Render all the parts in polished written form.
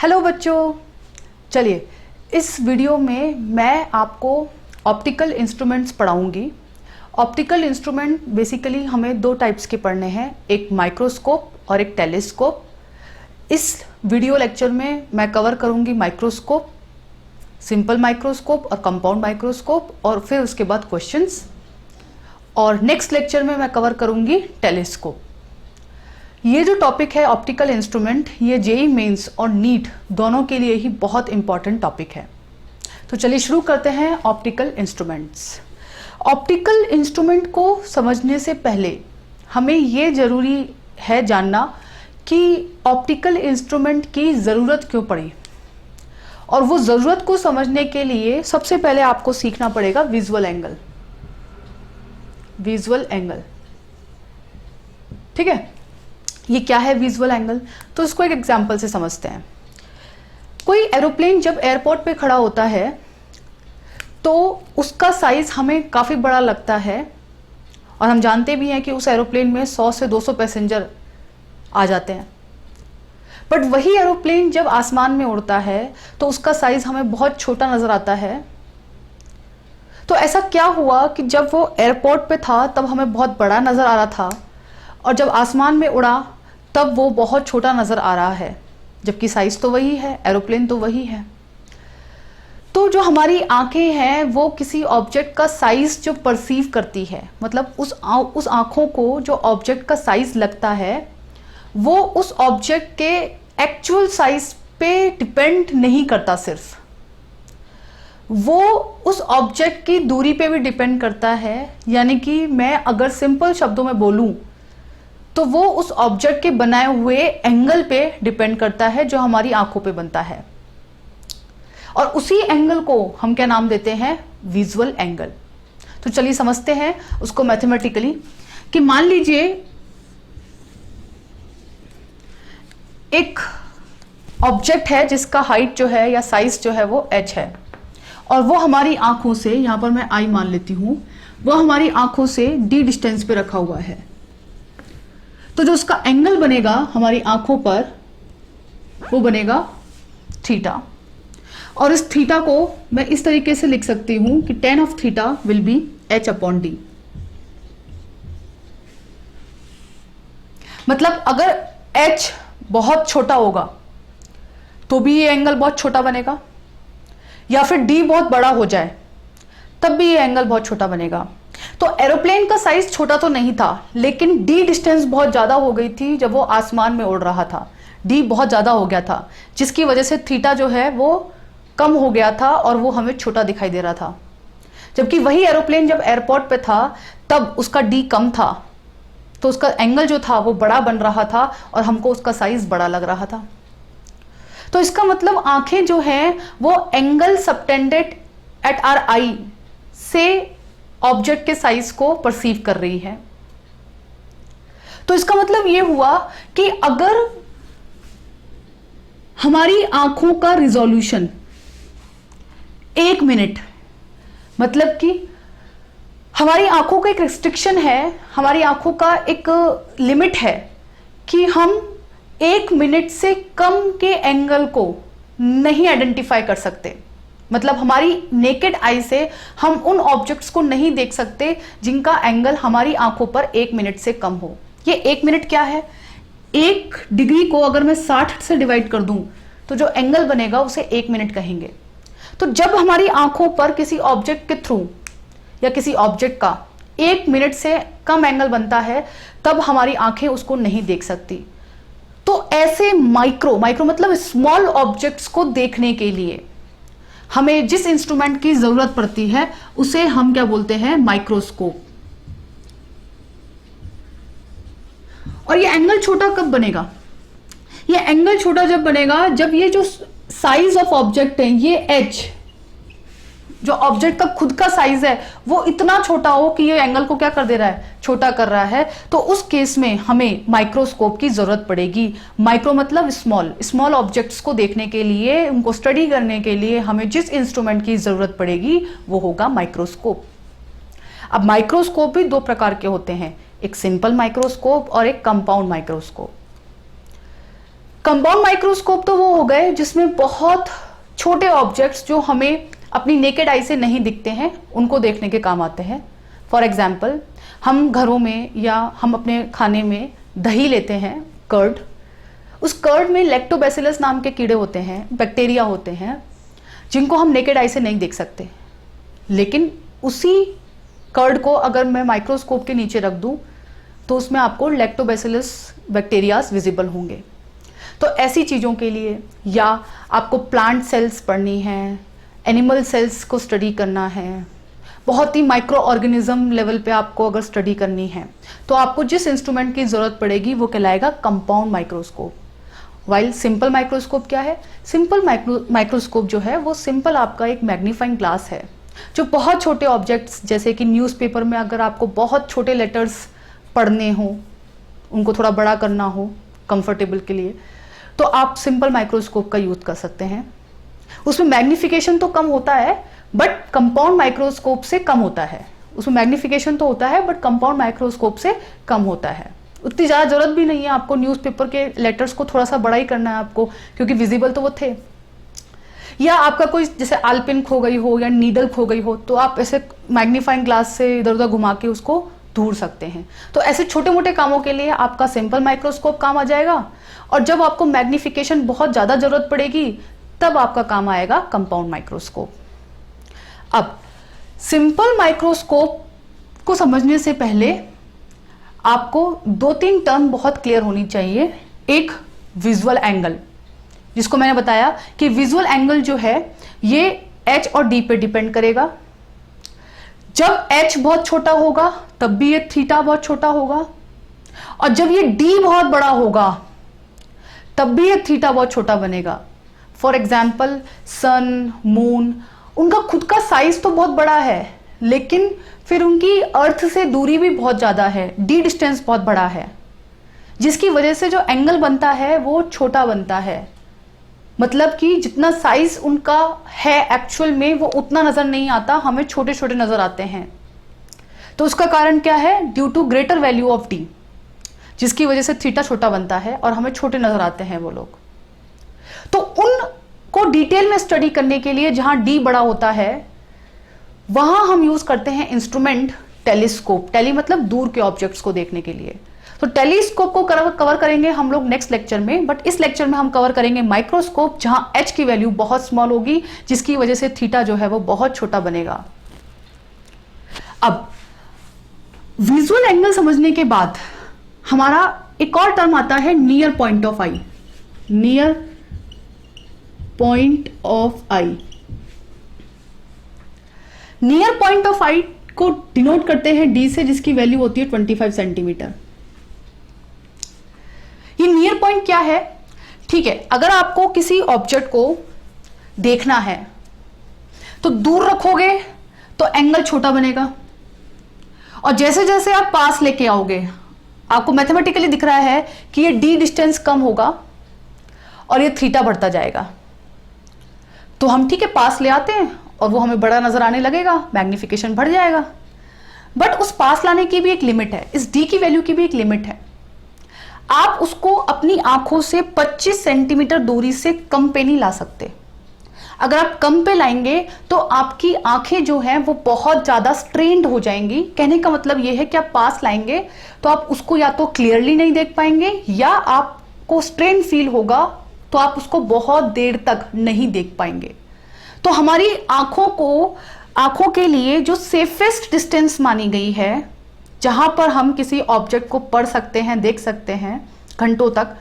Hello बच्चों, चलिए इस वीडियो में मैं आपको ऑप्टिकल इंस्ट्रूमेंट्स पढ़ाऊंगी। ऑप्टिकल इंस्ट्रूमेंट बेसिकली हमें दो टाइप्स के पढ़ने हैं, एक माइक्रोस्कोप और एक टेलीस्कोप। इस वीडियो लेक्चर में मैं कवर करूंगी माइक्रोस्कोप, सिंपल माइक्रोस्कोप और कंपाउंड माइक्रोस्कोप, और फिर उसके बाद क्वेश्चंस। और नेक्स्ट लेक्चर में मैं कवर करूंगी टेलीस्कोप। ये जो टॉपिक है ऑप्टिकल इंस्ट्रूमेंट, ये जेईई मेंस और नीट दोनों के लिए ही बहुत इंपॉर्टेंट टॉपिक है। तो चलिए शुरू करते हैं ऑप्टिकल इंस्ट्रूमेंट्स। ऑप्टिकल इंस्ट्रूमेंट को समझने से पहले हमें ये जरूरी है जानना कि ऑप्टिकल इंस्ट्रूमेंट की ज़रूरत क्यों पड़ी, और वो ज़रूरत को समझने के लिए सबसे पहले आपको सीखना पड़ेगा विजुअल एंगल। विजुअल एंगल, ठीक है। ये क्या है विजुअल एंगल? तो इसको एक एग्जांपल से समझते हैं। कोई एरोप्लेन जब एयरपोर्ट पे खड़ा होता है तो उसका साइज हमें काफ़ी बड़ा लगता है, और हम जानते भी हैं कि उस एरोप्लेन में 100 से 200 पैसेंजर आ जाते हैं। बट वही एरोप्लेन जब आसमान में उड़ता है तो उसका साइज हमें बहुत छोटा नज़र आता है। तो ऐसा क्या हुआ कि जब वो एयरपोर्ट पे था तब हमें बहुत बड़ा नज़र आ रहा था, और जब आसमान में उड़ा तब वो बहुत छोटा नज़र आ रहा है, जबकि साइज तो वही है, एरोप्लेन तो वही है। तो जो हमारी आंखें हैं वो किसी ऑब्जेक्ट का साइज जो परसीव करती है, मतलब उस आंखों को जो ऑब्जेक्ट का साइज लगता है वो उस ऑब्जेक्ट के एक्चुअल साइज पे डिपेंड नहीं करता, सिर्फ वो उस ऑब्जेक्ट की दूरी पे भी डिपेंड करता है। यानी कि मैं अगर सिंपल शब्दों में बोलूं तो वो उस ऑब्जेक्ट के बनाए हुए एंगल पे डिपेंड करता है जो हमारी आंखों पे बनता है, और उसी एंगल को हम क्या नाम देते हैं? Visual angle. तो चलिए समझते हैं उसको मैथमेटिकली, कि मान लीजिए एक ऑब्जेक्ट है जिसका हाइट जो है या साइज जो है वो h है, और वो हमारी आंखों से, यहां पर मैं I मान लेती हूं, वो हमारी आंखों से d डिस्टेंस पे रखा हुआ है। तो जो उसका एंगल बनेगा हमारी आंखों पर वो बनेगा थीटा, और इस थीटा को मैं इस तरीके से लिख सकती हूं कि tan of theta will be h/d। मतलब अगर h बहुत छोटा होगा तो भी ये एंगल बहुत छोटा बनेगा, या फिर d बहुत बड़ा हो जाए तब भी ये एंगल बहुत छोटा बनेगा। तो एरोप्लेन का साइज छोटा तो नहीं था, लेकिन डी डिस्टेंस बहुत ज्यादा हो गई थी जब वो आसमान में उड़ रहा था। डी बहुत ज्यादा हो गया था, जिसकी वजह से थीटा जो है वो कम हो गया था और वो हमें छोटा दिखाई दे रहा था। जबकि वही एरोप्लेन जब एयरपोर्ट पे था तब उसका डी कम था, तो उसका एंगल जो था वो बड़ा बन रहा था और हमको उसका साइज बड़ा लग रहा था। तो इसका मतलब आंखें जो हैं वो एंगल सबटेंडेड एट आवर आई से ऑब्जेक्ट के साइज को परसीव कर रही है। तो इसका मतलब यह हुआ कि अगर हमारी आंखों का रिजोल्यूशन 1 मिनट, मतलब कि हमारी आंखों का एक रिस्ट्रिक्शन है, हमारी आंखों का एक लिमिट है कि हम 1 मिनट से कम के एंगल को नहीं आइडेंटिफाई कर सकते। मतलब हमारी नेकेड आई से हम उन ऑब्जेक्ट्स को नहीं देख सकते जिनका एंगल हमारी आंखों पर 1 मिनट से कम हो। ये 1 मिनट क्या है? 1 डिग्री को अगर मैं 60 से डिवाइड कर दूं तो जो एंगल बनेगा उसे 1 मिनट कहेंगे। तो जब हमारी आंखों पर किसी ऑब्जेक्ट के थ्रू या किसी ऑब्जेक्ट का 1 मिनट से कम एंगल बनता है तब हमारी आंखें उसको नहीं देख सकती। तो ऐसे माइक्रो मतलब स्मॉल ऑब्जेक्ट्स को देखने के लिए हमें जिस इंस्ट्रूमेंट की जरूरत पड़ती है उसे हम क्या बोलते हैं? माइक्रोस्कोप। और ये एंगल छोटा कब बनेगा? ये एंगल छोटा जब बनेगा जब ये जो साइज ऑफ ऑब्जेक्ट है, ये h जो ऑब्जेक्ट का खुद का साइज है वो इतना छोटा हो कि ये एंगल को क्या कर दे रहा है? छोटा कर रहा है। तो उस केस में हमें माइक्रोस्कोप की जरूरत पड़ेगी। माइक्रो मतलब स्मॉल ऑब्जेक्ट्स को देखने के लिए, उनको स्टडी करने के लिए हमें जिस इंस्ट्रूमेंट की जरूरत पड़ेगी वो होगा माइक्रोस्कोप। अब माइक्रोस्कोप भी 2 प्रकार के होते हैं, एक सिंपल माइक्रोस्कोप और एक कंपाउंड माइक्रोस्कोप। कंपाउंड माइक्रोस्कोप तो वो हो गए जिसमें बहुत छोटे ऑब्जेक्ट्स जो हमें अपनी नेकेड आई से नहीं दिखते हैं उनको देखने के काम आते हैं। फॉर एग्जाम्पल, हम घरों में या हम अपने खाने में दही लेते हैं, कर्ड। उस कर्ड में लैक्टोबैसिलस नाम के कीड़े होते हैं, बैक्टीरिया होते हैं, जिनको हम नेकेड आई से नहीं देख सकते। लेकिन उसी कर्ड को अगर मैं माइक्रोस्कोप के नीचे रख दूं तो उसमें आपको लैक्टोबैसिलस बैक्टीरियाज विजिबल होंगे। तो ऐसी चीज़ों के लिए, या आपको प्लांट सेल्स पढ़नी है, एनिमल सेल्स को स्टडी करना है, बहुत ही माइक्रो ऑर्गेनिज्म लेवल पे आपको अगर स्टडी करनी है, तो आपको जिस इंस्ट्रूमेंट की ज़रूरत पड़ेगी वो कहलाएगा compound microscope. While simple microscope क्या है? सिंपल माइक्रोस्कोप जो है वो सिंपल आपका एक मैग्नीफाइंग ग्लास है जो बहुत छोटे ऑब्जेक्ट्स, जैसे कि न्यूज़पेपर में अगर आपको बहुत छोटे लेटर्स पढ़ने हो, उनको थोड़ा बड़ा करना हो कंफर्टेबल के लिए, तो आप सिंपल माइक्रोस्कोप का यूज कर सकते हैं। उसमें मैग्निफिकेशन तो कम होता है बट कंपाउंड माइक्रोस्कोप से कम होता है। उसमें मैग्निफिकेशन तो होता है बट कंपाउंड माइक्रोस्कोप से कम होता है। उतनी ज़्यादा जरूरत भी नहीं है आपको न्यूज़पेपर के लेटर्स को थोड़ा सा बड़ा ही करना है आपको, क्योंकि विजिबल तो वो थे। या आपका कोई जैसे आलपिन खो गई हो या नीडल खो गई हो, तो आप ऐसे मैग्नीफाइंग ग्लास से इधर उधर घुमा के उसको ढूंढ सकते हैं। तो ऐसे छोटे मोटे कामों के लिए आपका सिंपल माइक्रोस्कोप काम आ जाएगा, और जब आपको मैग्निफिकेशन बहुत ज़्यादा जरूरत पड़ेगी तब आपका काम आएगा कंपाउंड माइक्रोस्कोप। अब सिंपल माइक्रोस्कोप को समझने से पहले आपको 2-3 टर्म बहुत क्लियर होनी चाहिए। एक विजुअल एंगल, जिसको मैंने बताया कि विजुअल एंगल जो है ये एच और डी पे डिपेंड करेगा। जब एच बहुत छोटा होगा तब भी ये थीटा बहुत छोटा होगा, और जब ये डी बहुत बड़ा होगा तब भी ये थीटा बहुत छोटा बनेगा। फॉर एग्जाम्पल, सन, मून, उनका खुद का साइज तो बहुत बड़ा है, लेकिन फिर उनकी अर्थ से दूरी भी बहुत ज्यादा है, डी डिस्टेंस बहुत बड़ा है, जिसकी वजह से जो एंगल बनता है वो छोटा बनता है। मतलब कि जितना साइज उनका है एक्चुअल में वो उतना नजर नहीं आता, हमें छोटे छोटे नजर आते हैं। तो उसका कारण क्या है? Due to greater value of D, जिसकी वजह से थीटा छोटा बनता है और हमें छोटे नजर आते हैं वो लोग। तो उनको डिटेल में स्टडी करने के लिए जहां डी बड़ा होता है वहां हम यूज करते हैं इंस्ट्रूमेंट टेलीस्कोप। टेली मतलब दूर के ऑब्जेक्ट्स को देखने के लिए। तो टेलीस्कोप को कवर करेंगे हम लोग नेक्स्ट लेक्चर में, बट इस लेक्चर में हम कवर करेंगे माइक्रोस्कोप, जहां एच की वैल्यू बहुत स्मॉल होगी, जिसकी वजह से थीटा जो है वो बहुत छोटा बनेगा। अब विजुअल एंगल समझने के बाद हमारा एक और टर्म आता है near point of eye. Near point of eye, near point of eye को डिनोट करते हैं डी से, जिसकी वैल्यू होती है 25 सेंटीमीटर। ये नियर पॉइंट क्या है? ठीक है, अगर आपको किसी ऑब्जेक्ट को देखना है तो दूर रखोगे तो एंगल छोटा बनेगा, और जैसे जैसे आप पास लेके आओगे आपको मैथमेटिकली दिख रहा है कि ये डी डिस्टेंस कम होगा और ये थीटा बढ़ता जाएगा। तो हम ठीक है पास ले आते हैं और वो हमें बड़ा नजर आने लगेगा, मैग्निफिकेशन बढ़ जाएगा। बट उस पास लाने की भी एक लिमिट है, इस डी की वैल्यू की भी एक लिमिट है। आप उसको अपनी आंखों से 25 सेंटीमीटर दूरी से कम पे नहीं ला सकते। अगर आप कम पे लाएंगे तो आपकी आंखें जो हैं वो बहुत ज्यादा स्ट्रेन्ड हो जाएंगी। कहने का मतलब ये है कि आप पास लाएंगे तो आप उसको या तो क्लियरली नहीं देख पाएंगे, या आपको स्ट्रेन फील होगा तो आप उसको बहुत देर तक नहीं देख पाएंगे। तो हमारी आंखों के लिए जो सेफेस्ट डिस्टेंस मानी गई है, जहां पर हम किसी ऑब्जेक्ट को पढ़ सकते हैं, देख सकते हैं घंटों तक,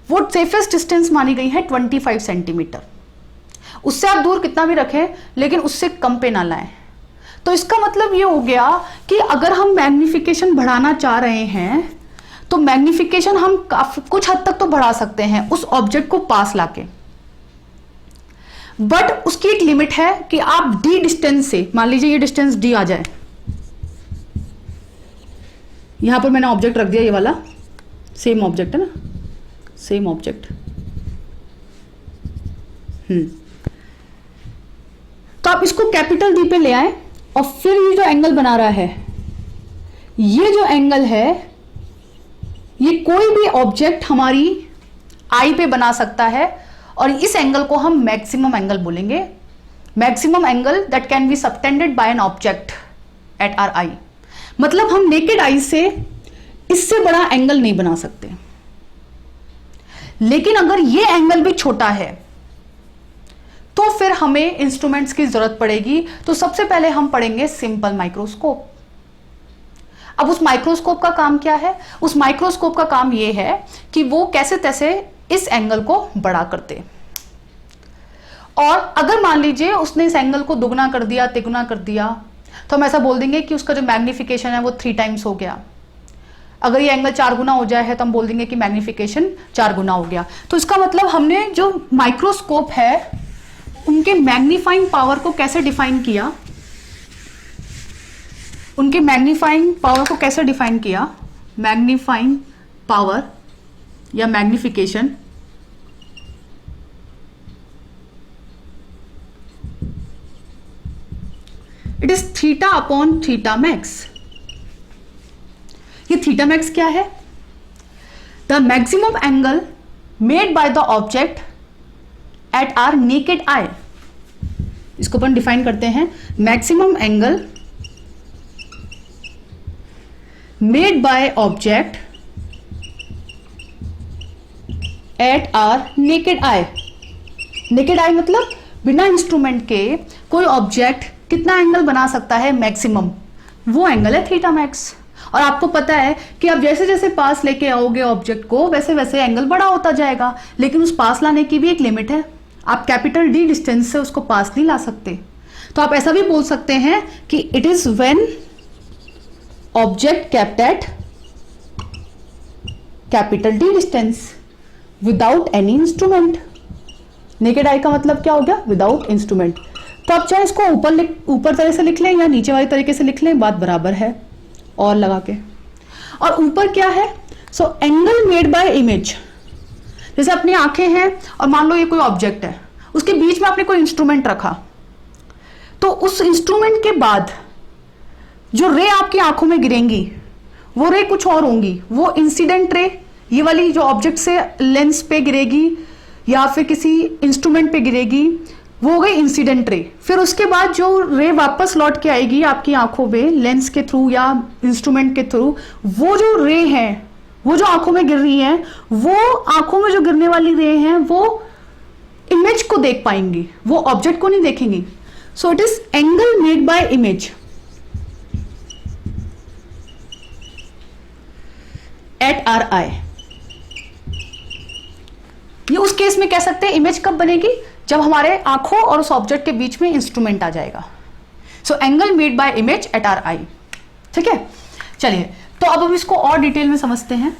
वो सेफेस्ट डिस्टेंस मानी गई है 25 सेंटीमीटर। उससे आप दूर कितना भी रखें लेकिन उससे कम पे ना लाएं। तो इसका मतलब ये हो गया कि अगर हम मैग्निफिकेशन बढ़ाना चाह रहे हैं तो मैग्निफिकेशन हम काफी कुछ हद तक तो बढ़ा सकते हैं उस ऑब्जेक्ट को पास लाके, बट उसकी एक लिमिट है कि आप डी डिस्टेंस से, मान लीजिए ये डिस्टेंस डी आ जाए, यहां पर मैंने ऑब्जेक्ट रख दिया, ये वाला सेम ऑब्जेक्ट है ना, सेम ऑब्जेक्ट। तो आप इसको कैपिटल डी पे ले आए और फिर ये जो एंगल बना रहा है, ये जो एंगल है, ये कोई भी ऑब्जेक्ट हमारी आई पे बना सकता है, और इस एंगल को हम मैक्सिमम एंगल बोलेंगे। Maximum angle that can be subtended bye an object at are आई। मतलब हम नेकेड आई से इससे बड़ा एंगल नहीं बना सकते, लेकिन अगर ये एंगल भी छोटा है तो फिर हमें इंस्ट्रूमेंट्स की जरूरत पड़ेगी। तो सबसे पहले हम पढ़ेंगे सिंपल माइक्रोस्कोप। अब उस माइक्रोस्कोप का काम क्या है? उस माइक्रोस्कोप का काम यह है कि वो कैसे तैसे इस एंगल को बड़ा करते, और अगर मान लीजिए उसने इस एंगल को दुगना कर दिया, तिगुना कर दिया, तो हम ऐसा बोल देंगे कि उसका जो मैग्निफिकेशन है वो 3 टाइम्स हो गया। अगर ये एंगल 4 गुना हो जाए है तो हम बोल देंगे कि मैग्निफिकेशन 4 गुना हो गया। तो इसका मतलब हमने जो माइक्रोस्कोप है उनके मैग्नीफाइंग पावर को कैसे डिफाइन किया, उनके मैग्नीफाइंग पावर को कैसे डिफाइन किया? मैग्नीफाइंग पावर या magnification it is theta upon theta max. ये थीटा मैक्स क्या है? The maximum angle made by the object at our naked eye. इसको अपन डिफाइन करते हैं, maximum angle made by object at our naked eye. Naked eye मतलब बिना instrument के कोई ऑब्जेक्ट कितना एंगल बना सकता है? मैक्सिमम। वो एंगल है थीटा मैक्स। और आपको पता है कि आप जैसे जैसे पास लेके आओगे ऑब्जेक्ट को वैसे वैसे एंगल बड़ा होता जाएगा, लेकिन उस पास लाने की भी एक लिमिट है। आप कैपिटल डी डिस्टेंस से उसको पास नहीं ला सकते। तो आप ऐसा भी बोल सकते हैं कि it is when object kept at capital D distance without any instrument. Naked eye का मतलब क्या हो गया? Without instrument. तो आप चाहे इसको ऊपर तरह से लिख लें या नीचे वाली तरीके से लिख लें, बात बराबर है, और लगा के। और ऊपर क्या है? So angle made bye image. जैसे अपनी आंखें हैं और मान लो ये कोई ऑब्जेक्ट है, उसके बीच में आपने कोई इंस्ट्रूमेंट रखा, तो उस इंस्ट्रूमेंट के बाद जो रे आपकी आंखों में गिरेंगी वो रे कुछ और होंगी। वो इंसिडेंट रे ये वाली जो ऑब्जेक्ट से लेंस पे गिरेगी या फिर किसी इंस्ट्रूमेंट पे गिरेगी, वो हो गई इंसिडेंट रे। फिर उसके बाद जो रे वापस लौट के आएगी आपकी आंखों में लेंस के थ्रू या इंस्ट्रूमेंट के थ्रू, वो जो रे है, वो जो आंखों में गिर रही है, वो आंखों में जो गिरने वाली रे हैं वो इमेज को देख पाएंगी, वो ऑब्जेक्ट को नहीं देखेंगी। So it is angle made bye image at are आई। ये उस केस में कह सकते हैं इमेज कब बनेगी? जब हमारे आंखों और उस ऑब्जेक्ट के बीच में इंस्ट्रूमेंट आ जाएगा। So angle made bye image at are आई। ठीक है, चलिए तो अब हम इसको और डिटेल में समझते हैं।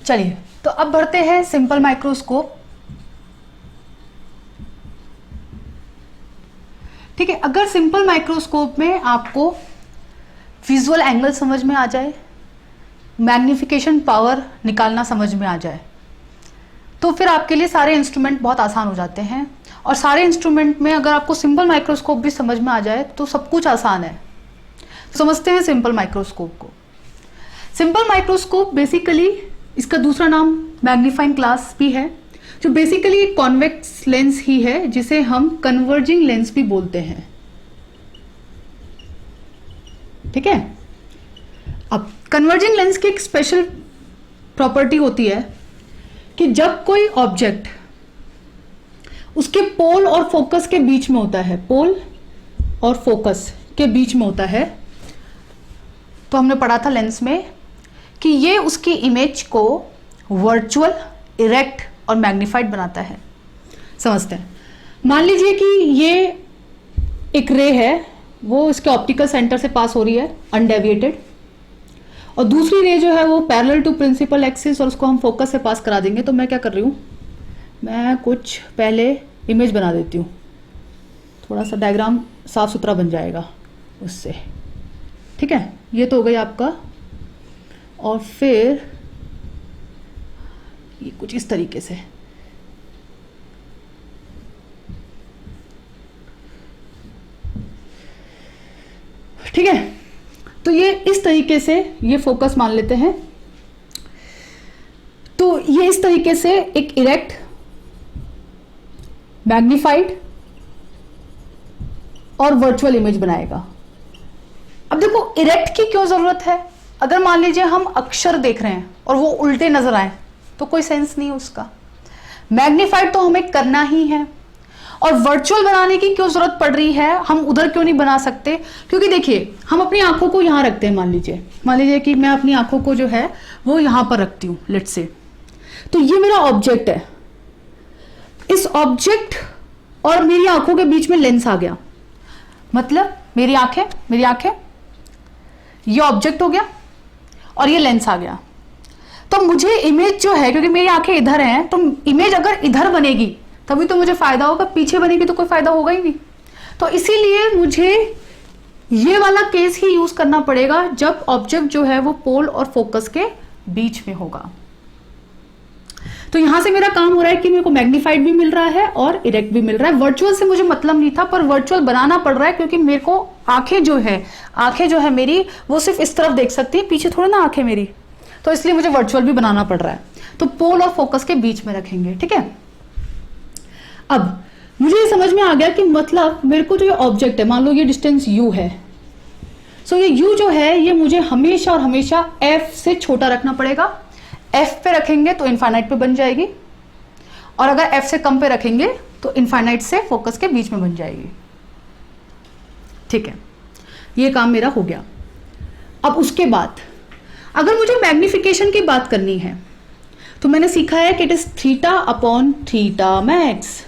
चलिए तो अब बढ़ते हैं सिंपल माइक्रोस्कोप। ठीक है, अगर सिंपल माइक्रोस्कोप में आपको विजुअल एंगल समझ में आ जाए, मैग्निफिकेशन पावर निकालना समझ में आ जाए, तो फिर आपके लिए सारे इंस्ट्रूमेंट बहुत आसान हो जाते हैं। और सारे इंस्ट्रूमेंट में अगर आपको सिंपल माइक्रोस्कोप भी समझ में आ जाए तो सब कुछ आसान है। समझते हैं सिंपल माइक्रोस्कोप को। सिंपल माइक्रोस्कोप बेसिकली, इसका दूसरा नाम मैग्नीफाइंग ग्लास भी है, जो बेसिकली एक कॉन्वेक्स लेंस ही है जिसे हम कन्वर्जिंग लेंस भी बोलते हैं। ठीक है, अब कन्वर्जिंग लेंस की एक स्पेशल प्रॉपर्टी होती है कि जब कोई ऑब्जेक्ट उसके पोल और फोकस के बीच में होता है, पोल और फोकस के बीच में होता है, तो हमने पढ़ा था लेंस में कि ये उसकी इमेज को वर्चुअल, इरेक्ट और मैग्नीफाइड बनाता है। समझते हैं, मान लीजिए कि ये एक रे है, वो इसके ऑप्टिकल सेंटर से पास हो रही है अनडेविएटेड, और दूसरी रे जो है वो पैरेलल टू प्रिंसिपल एक्सिस, और उसको हम फोकस से पास करा देंगे। तो मैं क्या कर रही हूँ, मैं कुछ पहले इमेज बना देती हूँ, थोड़ा सा डायग्राम साफ सुथरा बन जाएगा उससे। ठीक है, ये तो हो गई आपका, और फिर ये कुछ इस तरीके से। ठीक है, तो ये इस तरीके से ये फोकस मान लेते हैं। तो ये इस तरीके से एक इरेक्ट, मैग्निफाइड और वर्चुअल इमेज बनाएगा। अब देखो इरेक्ट की क्यों जरूरत है? अगर मान लीजिए हम अक्षर देख रहे हैं और वो उल्टे नजर आए तो कोई सेंस नहीं उसका। मैग्निफाइड तो हमें करना ही है। और वर्चुअल बनाने की क्यों जरूरत पड़ रही है? हम उधर क्यों नहीं बना सकते? क्योंकि देखिए हम अपनी आंखों को यहां रखते हैं, मान लीजिए कि मैं अपनी आंखों को जो है वो यहां पर रखती हूं, लेट्स से। तो ये मेरा ऑब्जेक्ट है। इस ऑब्जेक्ट और मेरी आंखों के बीच में लेंस आ गया, मतलब मेरी आंखें ये ऑब्जेक्ट हो गया और ये लेंस आ गया। तो मुझे इमेज जो है, क्योंकि मेरी आंखें इधर हैं, तो इमेज अगर इधर बनेगी तभी तो मुझे फायदा होगा, पीछे बनेगी तो कोई फायदा होगा ही नहीं। तो इसीलिए मुझे ये वाला केस ही यूज करना पड़ेगा जब ऑब्जेक्ट जो है वो पोल और फोकस के बीच में होगा। तो यहां से मेरा काम हो रहा है कि मेरे को मैग्नीफाइड भी मिल रहा है और इरेक्ट भी मिल रहा है। वर्चुअल से मुझे मतलब नहीं था, पर वर्चुअल बनाना पड़ रहा है क्योंकि मेरे को आंखें जो है मेरी वो सिर्फ इस तरफ देख सकती है, पीछे थोड़ा ना आंखें मेरी, तो इसलिए मुझे वर्चुअल भी बनाना पड़ रहा है। तो पोल और फोकस के बीच में रखेंगे, ठीक है। अब मुझे ये समझ में आ गया कि मतलब मेरे को जो ये ऑब्जेक्ट है, मान लो ये डिस्टेंस u है, सो ये u जो है ये मुझे हमेशा और हमेशा f से छोटा रखना पड़ेगा। f पे रखेंगे तो इनफाइनाइट पे बन जाएगी, और अगर f से कम पे रखेंगे तो इनफाइनाइट से फोकस के बीच में बन जाएगी, ठीक है। ये काम मेरा हो गया। अब उसके बाद अगर मुझे मैग्निफिकेशन की बात करनी है तो मैंने सीखा है कि it is theta upon theta max.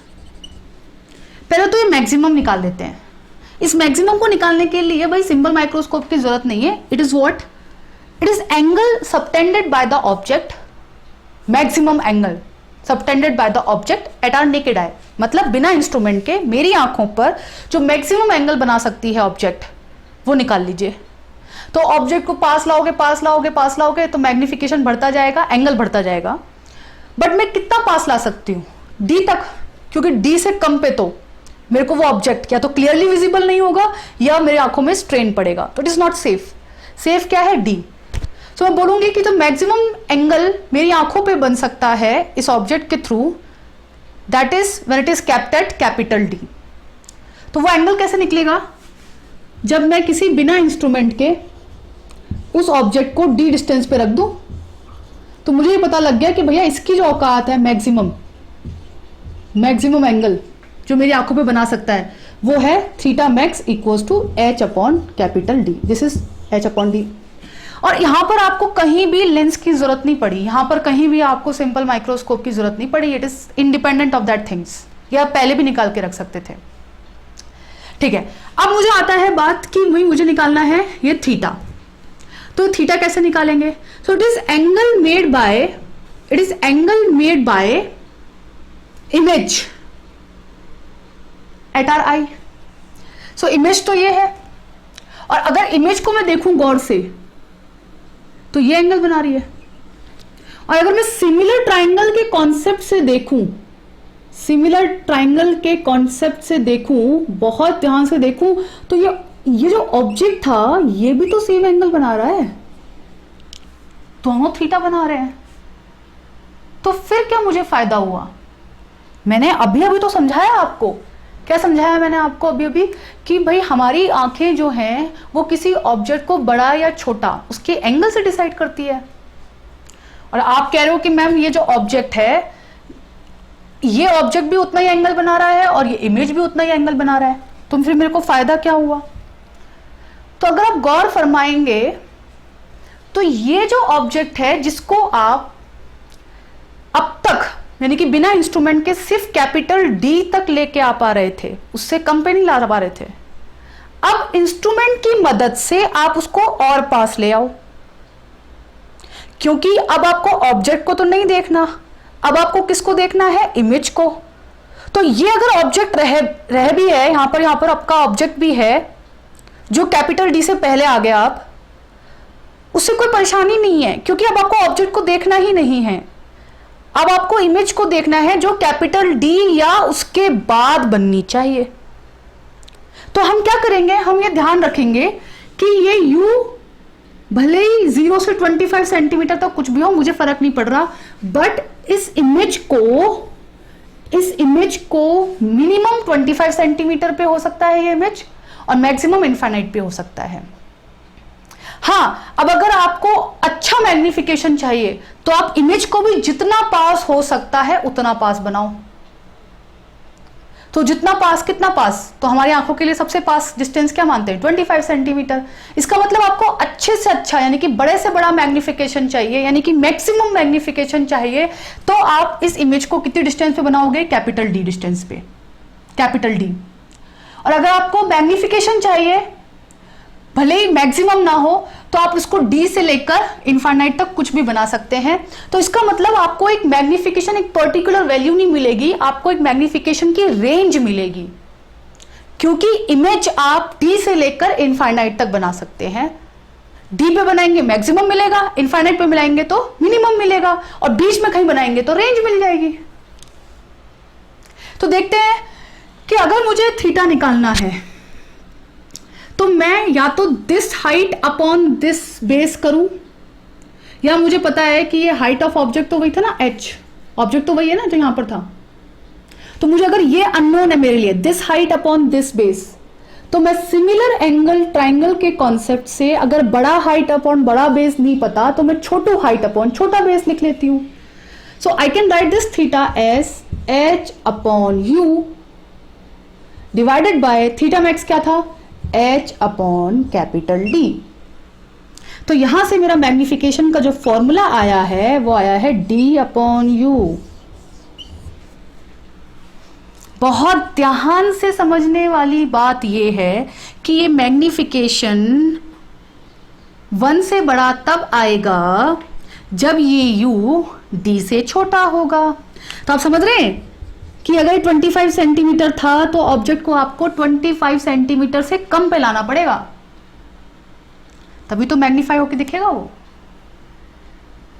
पहले तो ये मैक्सिमम निकाल देते हैं। इस मैक्सिमम को निकालने के लिए भाई सिंपल माइक्रोस्कोप की जरूरत नहीं है। It is what? It is angle subtended by the object, maximum angle subtended by the object at our naked eye. मतलब बिना इंस्ट्रूमेंट के मेरी आंखों पर जो मैक्सिमम एंगल बना सकती है ऑब्जेक्ट, वो निकाल लीजिए। तो ऑब्जेक्ट को पास लाओगे तो मैग्निफिकेशन बढ़ता जाएगा, एंगल बढ़ता जाएगा। बट मैं कितना पास ला सकती हूँ? डी तक, क्योंकि डी से कम पे तो मेरे को वो ऑब्जेक्ट या तो क्लियरली विजिबल नहीं होगा या मेरी आंखों में स्ट्रेन पड़ेगा, तो it is not safe. Safe क्या है? डी। तो मैं बोलूंगी कि जो मैक्सिमम एंगल मेरी आंखों पे बन सकता है इस ऑब्जेक्ट के through, that is when it is kept eight capital D. तो वो एंगल कैसे निकलेगा? जब मैं किसी बिना इंस्ट्रूमेंट के उस ऑब्जेक्ट को डी डिस्टेंस पे रख दूं, तो मुझे ये पता लग गया कि भैया इसकी जो औकात है मैक्सिमम एंगल जो मेरी आंखों पे बना सकता है वो है theta max equals to H upon capital D. This is H upon D. और यहां पर आपको कहीं भी लेंस की जरूरत नहीं पड़ी, यहां पर कहीं भी आपको सिंपल माइक्रोस्कोप की जरूरत नहीं पड़ी। It is independent of that things. ये आप पहले भी निकाल के रख सकते थे, ठीक है। अब मुझे आता है बात कि भाई मुझे निकालना है ये थीटा। तो थीटा कैसे निकालेंगे? So it is angle made bye image at are I. So image तो ये है, और अगर इमेज को मैं देखूं गौर से तो ये एंगल बना रही है। और अगर मैं सिमिलर ट्राइंगल के कॉन्सेप्ट से देखूं, बहुत ध्यान से देखूं, तो ये जो ऑब्जेक्ट था ये भी तो सेम एंगल बना रहा है, दोनों थीटा बना रहे हैं। तो फिर क्या मुझे फायदा हुआ? मैंने अभी तो समझाया आपको। क्या समझाया मैंने आपको अभी कि भाई हमारी आंखें जो हैं वो किसी ऑब्जेक्ट को बड़ा या छोटा उसके एंगल से डिसाइड करती है। और आप कह रहे हो कि मैम ये जो ऑब्जेक्ट है, ये ऑब्जेक्ट भी उतना ही एंगल बना रहा है और ये इमेज भी उतना ही एंगल बना रहा है, तो फिर मेरे को फायदा क्या हुआ? तो अगर आप गौर फरमाएंगे तो ये जो ऑब्जेक्ट है जिसको आप अब तक यानी कि बिना इंस्ट्रूमेंट के सिर्फ कैपिटल डी तक लेके आ पा रहे थे, उससे कम पे नहीं ला पा रहे थे, अब इंस्ट्रूमेंट की मदद से आप उसको और पास ले आओ। क्योंकि अब आपको ऑब्जेक्ट को तो नहीं देखना, अब आपको किसको देखना है? इमेज को। तो ये अगर ऑब्जेक्ट रह भी है यहां पर आपका ऑब्जेक्ट भी है जो कैपिटल डी से पहले आ गया, आप उससे कोई परेशानी नहीं है, क्योंकि अब आपको ऑब्जेक्ट को देखना ही नहीं है, अब आपको इमेज को देखना है जो कैपिटल डी या उसके बाद बननी चाहिए। तो हम क्या करेंगे? हम ये ध्यान रखेंगे कि ये u भले ही 0 से 25 सेंटीमीटर तक कुछ भी हो, मुझे फर्क नहीं पड़ रहा, बट इस इमेज को मिनिमम 25 सेंटीमीटर पे हो सकता है ये इमेज, और मैक्सिमम इनफाइनाइट पे हो सकता है। हाँ, अब अगर आपको अच्छा मैग्निफिकेशन चाहिए तो आप इमेज को भी जितना पास हो सकता है उतना पास बनाओ। तो जितना पास, कितना पास, तो हमारी आंखों के लिए सबसे पास डिस्टेंस क्या मानते हैं, 25 सेंटीमीटर। इसका मतलब आपको अच्छे से अच्छा यानी कि बड़े से बड़ा मैग्निफिकेशन चाहिए, यानी कि मैक्सिमम मैग्निफिकेशन चाहिए, तो आप इस इमेज को कितनी डिस्टेंस पे बनाओगे, कैपिटल डी डिस्टेंस पे, कैपिटल डी। और अगर आपको मैग्निफिकेशन चाहिए भले ही मैक्सिमम ना हो तो आप इसको डी से लेकर इनफाइनाइट तक कुछ भी बना सकते हैं। तो इसका मतलब आपको एक मैग्निफिकेशन, एक पर्टिकुलर वैल्यू नहीं मिलेगी, आपको एक मैग्निफिकेशन की रेंज मिलेगी, क्योंकि इमेज आप डी से लेकर इनफाइनाइट तक बना सकते हैं। डी पे बनाएंगे मैक्सिमम मिलेगा, इनफाइनाइट पे मिलाएंगे तो मिनिमम मिलेगा, और बीच में कहीं बनाएंगे तो रेंज मिल जाएगी। तो देखते हैं कि अगर मुझे थीटा निकालना है तो मैं या तो this height upon this base करूं, या मुझे पता है कि ये हाइट ऑफ ऑब्जेक्ट तो वही था ना, h ऑब्जेक्ट तो वही है ना जो यहां पर था, तो मुझे अगर ये अननोन है मेरे लिए, this height upon this base, तो मैं सिमिलर एंगल ट्राइंगल के कॉन्सेप्ट से अगर बड़ा हाइट अपॉन बड़ा बेस नहीं पता तो मैं छोटू हाइट अपॉन छोटा बेस लिख लेती हूं। So I can write this theta as h upon u divided by theta max क्या था, h अपॉन कैपिटल D। तो यहां से मेरा मैग्निफिकेशन का जो फॉर्मूला आया है वो आया है D अपॉन U। बहुत ध्यान से समझने वाली बात यह है कि ये मैग्निफिकेशन 1 से बड़ा तब आएगा जब ये U D से छोटा होगा। तो आप समझ रहे हैं कि अगर 25 सेंटीमीटर था तो ऑब्जेक्ट को आपको 25 सेंटीमीटर से कम पे लाना पड़ेगा, तभी तो मैग्नीफाई होकर दिखेगा वो।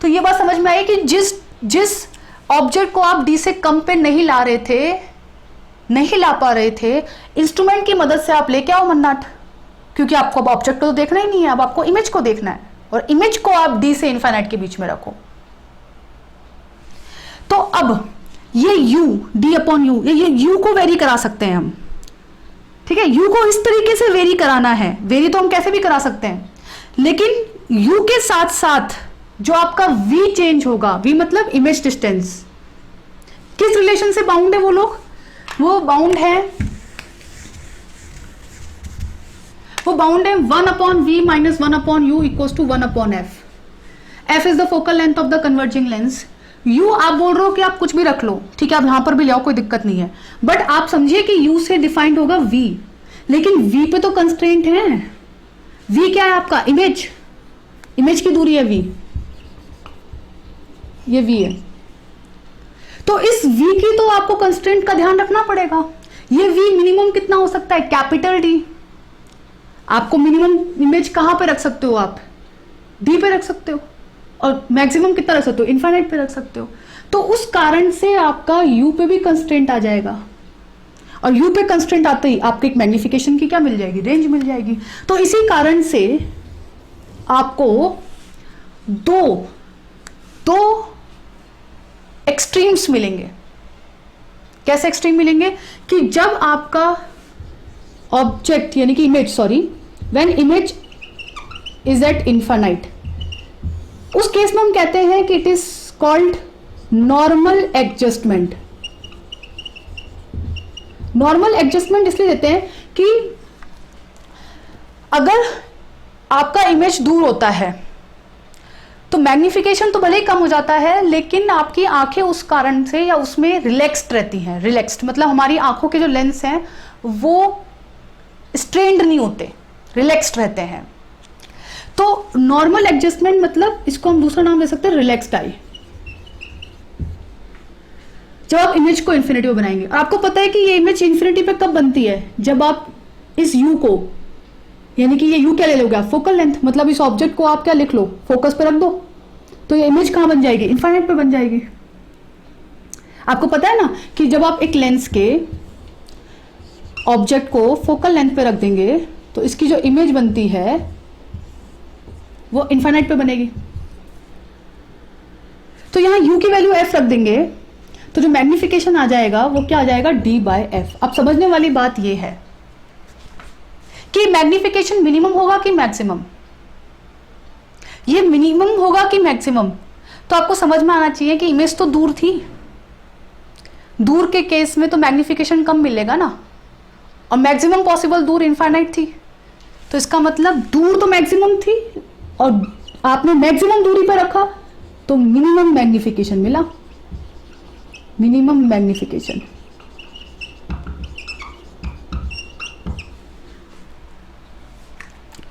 तो ये बात समझ में आई कि जिस ऑब्जेक्ट को आप डी से कम पे नहीं ला पा रहे थे, इंस्ट्रूमेंट की मदद से आप लेके आओ मन्नाट, क्योंकि आपको अब ऑब्जेक्ट को तो देखना ही नहीं है, अब आपको इमेज को देखना है, और इमेज को आप डी से इनफाइनाइट के बीच में रखो। तो अब ये u d अपॉन यू, ये u को वेरी करा सकते हैं हम, ठीक है, u को इस तरीके से वेरी कराना है, वेरी तो हम कैसे भी करा सकते हैं, लेकिन u के साथ साथ जो आपका v चेंज होगा, v मतलब इमेज डिस्टेंस, किस रिलेशन से बाउंड है वो लोग, वो बाउंड है 1 upon v minus 1 upon u equals to 1 upon f। f is the focal length of the converging lens. u आप बोल रहे हो कि आप कुछ भी रख लो, ठीक है, आप यहां पर भी ले आओ, कोई दिक्कत नहीं है, बट आप समझिए कि u से डिफाइंड होगा v, लेकिन v पे तो कंस्ट्रेंट है। v क्या है आपका, इमेज की दूरी है v, ये v है, तो इस v की तो आपको कंस्ट्रेंट का ध्यान रखना पड़ेगा। ये v मिनिमम कितना हो सकता है, कैपिटल D। आपको मिनिमम इमेज कहां पे रख सकते हो, आप d पे रख सकते हो, और मैक्सिमम कितना रख सकते हो, इनफाइनाइट पे रख सकते हो। तो उस कारण से आपका u पे भी कंस्ट्रेंट आ जाएगा, और u पे कंस्ट्रेंट आते ही आपको एक मैग्निफिकेशन की क्या मिल जाएगी, रेंज मिल जाएगी। तो इसी कारण से आपको दो एक्सट्रीम्स मिलेंगे। कैसे एक्सट्रीम मिलेंगे, कि जब आपका ऑब्जेक्ट यानी कि image, when image is eight infinite, उस केस में हम कहते हैं कि it is called normal adjustment. Normal adjustment इसलिए देते हैं कि अगर आपका इमेज दूर होता है तो मैग्निफिकेशन तो भले ही कम हो जाता है, लेकिन आपकी आंखें उस कारण से या उसमें रिलैक्स्ड रहती हैं। रिलैक्स्ड मतलब हमारी आंखों के जो लेंस हैं वो स्ट्रेन्ड नहीं होते, रिलैक्स्ड रहते हैं। तो नॉर्मल एडजस्टमेंट मतलब इसको हम दूसरा नाम दे सकते हैं, रिलैक्स्ड आई। जब आप इमेज को इन्फिनिटी में बनाएंगे, आपको पता है कि ये इमेज इन्फिनिटी पे कब बनती है, जब आप इस u को, यानी कि ये u क्या ले लोगे आप, फोकल लेंथ, मतलब इस ऑब्जेक्ट को आप क्या लिख लो, फोकस पे रख दो, तो ये इमेज कहां बन जाएगी, इनफाइनाइट पे बन जाएगी। आपको पता है ना कि जब आप एक लेंस के ऑब्जेक्ट को फोकल लेंथ पे रख देंगे तो इसकी जो इमेज बनती है वो इनफाइनाइट पे बनेगी। तो यहां u की वैल्यू f रख देंगे तो जो मैग्निफिकेशन आ जाएगा वो क्या आ जाएगा, d/f। अब समझने वाली बात ये है कि मैग्निफिकेशन मिनिमम होगा कि मैक्सिमम, ये मिनिमम होगा कि मैक्सिमम। तो आपको समझ में आना चाहिए कि इमेज तो दूर थी, दूर के केस में तो मैग्निफिकेशन कम मिलेगा ना, और मैक्सिमम पॉसिबल दूर इनफाइनाइट थी। तो इसका मतलब दूर तो मैक्सिमम थी और आपने मैक्सिमम दूरी पर रखा तो मिनिमम मैग्निफिकेशन मिला, मिनिमम मैग्निफिकेशन।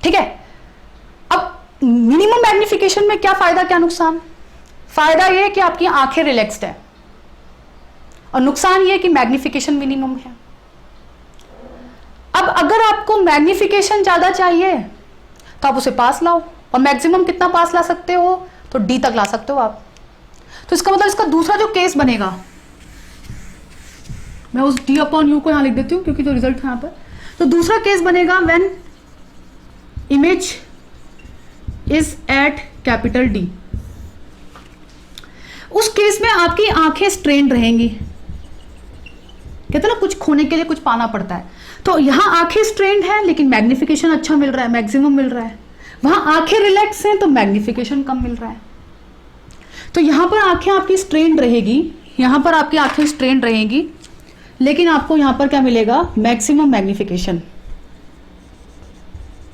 ठीक है। अब मिनिमम मैग्निफिकेशन में क्या फायदा क्या नुकसान? फायदा यह है कि आपकी आंखें रिलैक्स्ड है, और नुकसान यह है कि मैग्निफिकेशन मिनिमम है। अब अगर आपको मैग्निफिकेशन ज्यादा चाहिए तो आप उसे पास लाओ, और मैक्सिमम कितना पास ला सकते हो, तो डी तक ला सकते हो आप। तो इसका मतलब इसका दूसरा जो केस बनेगा, मैं उस d/u को यहां लिख देती हूं क्योंकि जो रिजल्ट है यहां पर, तो दूसरा केस बनेगा when image is at capital D। उस केस में आपकी आंखें स्ट्रेन रहेंगी, कहते ना कुछ खोने के लिए कुछ पाना पड़ता है। तो यहां आंखें स्ट्रेन्ड है लेकिन मैग्निफिकेशन अच्छा मिल रहा है, मैक्सिमम मिल रहा है। वहां आंखें रिलैक्स हैं तो मैग्निफिकेशन कम मिल रहा है। तो यहां पर आंखें आपकी स्ट्रेन्ड रहेगी, यहां पर आपकी आंखें स्ट्रेन्ड रहेगी, लेकिन आपको यहां पर क्या मिलेगा, मैक्सिमम मैग्निफिकेशन,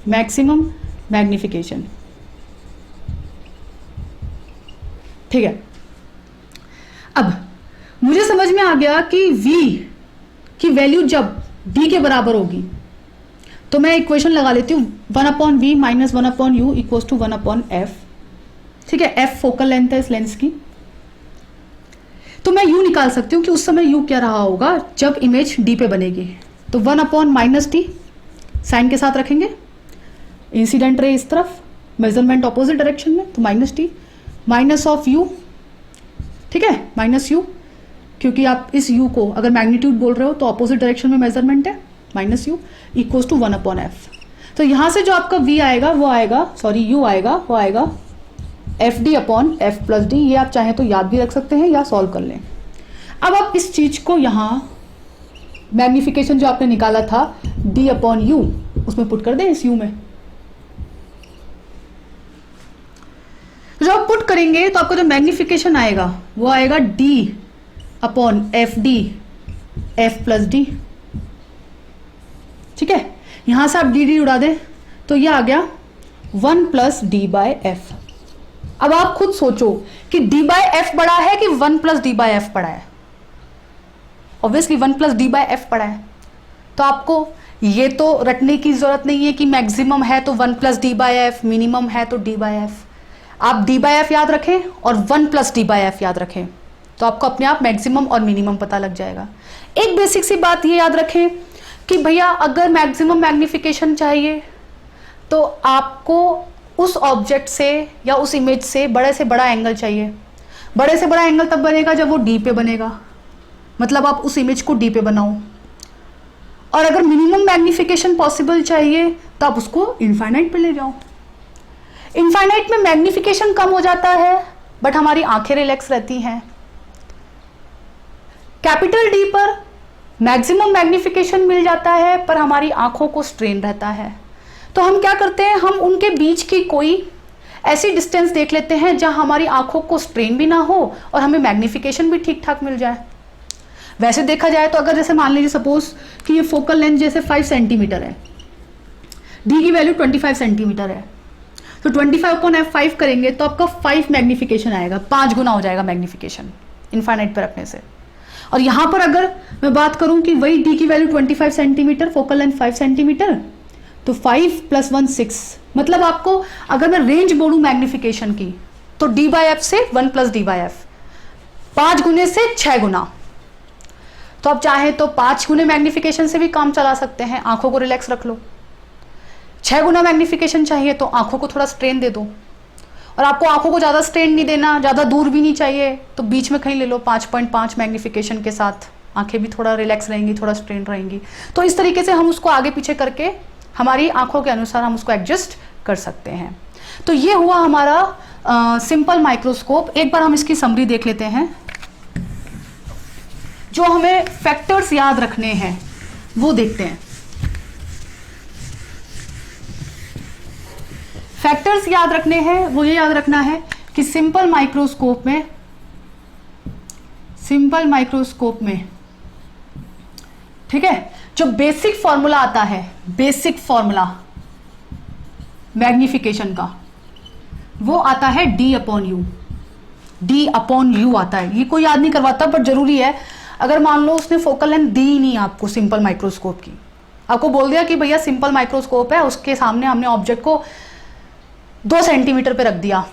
मैक्सिमम मैग्निफिकेशन। ठीक है। अब मुझे समझ में आ गया कि v की वैल्यू जब d के बराबर होगी तो मैं इक्वेशन लगा लेती हूं 1/v minus 1/u equals to 1/f। ठीक है, f फोकल लेंथ है इस लेंस की। तो मैं u निकाल सकती हूं कि उस समय u क्या रहा होगा जब इमेज d पे बनेगी। तो 1/-t साइन के साथ रखेंगे, इंसिडेंट रे इस तरफ, मेजरमेंट ऑपोजिट डायरेक्शन में, तो -t माइनस ऑफ u। ठीक है, -u, क्योंकि आप इस u को अगर मैग्नीट्यूड बोल रहे हो तो ऑपोजिट डायरेक्शन में मेजरमेंट है, -u इक्वल्स टू 1/f। तो यहां से जो आपका v आएगा वो आएगा, सॉरी u आएगा, वो आएगा fd/f+d। ये आप चाहें तो याद भी रख सकते हैं या सॉल्व कर लें। अब आप इस चीज को यहां मैग्निफिकेशन जो आपने निकाला था d/u उसमें पुट कर दें, इस u में। जब आप पुट करेंगे तो आपको जो मैग्निफिकेशन आएगा वो आएगा d/fd/f+d। ठीक है, यहां से आप dd उड़ा दें तो ये आ गया 1+d/f। अब आप खुद सोचो कि d/f बड़ा है कि 1+d/f बड़ा है। ऑब्वियसली 1+d/f बड़ा है। तो आपको ये तो रटने की जरूरत नहीं है कि मैक्सिमम है तो 1+d/f, मिनिमम है तो d/f। आप d/f याद रखें और 1+d/f याद रखें तो आपको अपने आप मैक्सिमम और मिनिमम पता लग जाएगा। एक बेसिक सी बात ये याद रखें कि भैया अगर मैक्सिमम मैग्निफिकेशन चाहिए तो आपको उस ऑब्जेक्ट से या उस इमेज से बड़ा एंगल चाहिए। बड़े से बड़ा एंगल तब बनेगा जब वो डी पे बनेगा, मतलब आप उस इमेज को डी पे बनाओ। और अगर मिनिमम मैग्निफिकेशन पॉसिबल चाहिए तो आप उसको इनफाइनाइट पे ले जाओ। इनफाइनाइट में मैग्निफिकेशन कम हो जाता है बट हमारी आंखें रिलैक्स रहती हैं। कैपिटल डी पर मैक्सिमम मैग्निफिकेशन मिल जाता है पर हमारी आंखों को स्ट्रेन रहता है। तो हम क्या करते हैं, हम उनके बीच की कोई ऐसी डिस्टेंस देख लेते हैं जहां हमारी आंखों को स्ट्रेन भी ना हो और हमें मैग्निफिकेशन भी ठीक ठाक मिल जाए। वैसे देखा जाए तो अगर जैसे मान लीजिए सपोज कि ये फोकल लेंथ जैसे 5 सेंटीमीटर है, डी की वैल्यू 25 सेंटीमीटर है, तो 25/f5 करेंगे तो आपका 5 मैग्निफिकेशन आएगा, 5 गुना हो जाएगा मैग्निफिकेशन इनफाइनाइट पर रखने से। और यहां पर अगर मैं बात करूं कि वही डी की value 25 centimetre, focal length 5 centimetre, तो 5 + 1 6, मतलब आपको अगर मैं रेंज बोलूं मैग्निफिकेशन की तो d/f से 1+d/f, 5 गुने से 6 गुना। तो आप चाहे तो 5 गुने मैग्निफिकेशन से भी काम चला सकते हैं, आंखों को रिलैक्स रख लो। 6 गुना मैग्निफिकेशन चाहिए तो आंखों को थोड़ा स्ट्रेन दे दो, और आपको आंखों को ज्यादा स्ट्रेन नहीं देना, ज्यादा दूर भी नहीं चाहिए तो बीच में कहीं ले लो 5.5 मैग्निफिकेशन के साथ, आंखें भी थोड़ा रिलैक्स रहेंगी, थोड़ा स्ट्रेन रहेंगी। तो इस तरीके से हम उसको आगे पीछे करके हमारी आंखों के अनुसार हम उसको एडजस्ट कर सकते हैं। तो ये हुआ हमारा सिंपल माइक्रोस्कोप। एक बार हम इसकी समरी देख लेते हैं। जो हमें फैक्टर्स याद रखने हैं वो देखते हैं। फैक्टर्स याद रखने हैं, वो ये याद रखना है कि सिंपल माइक्रोस्कोप में ठीक है, जो बेसिक फॉर्मूला आता है, बेसिक फॉर्मूला मैग्निफिकेशन का, वो आता है D अपॉन यू आता है। ये कोई याद नहीं करवाता पर जरूरी है। अगर मान लो उसने फोकल लेंथ दी नहीं आपको सिंपल माइक्रोस्कोप की, आपको बोल दिया कि भैया सिंपल माइक्रोस्कोप है, उसके सामने हमने ऑब्जेक्ट को 2 सेंटीमीटर पे रख दिया,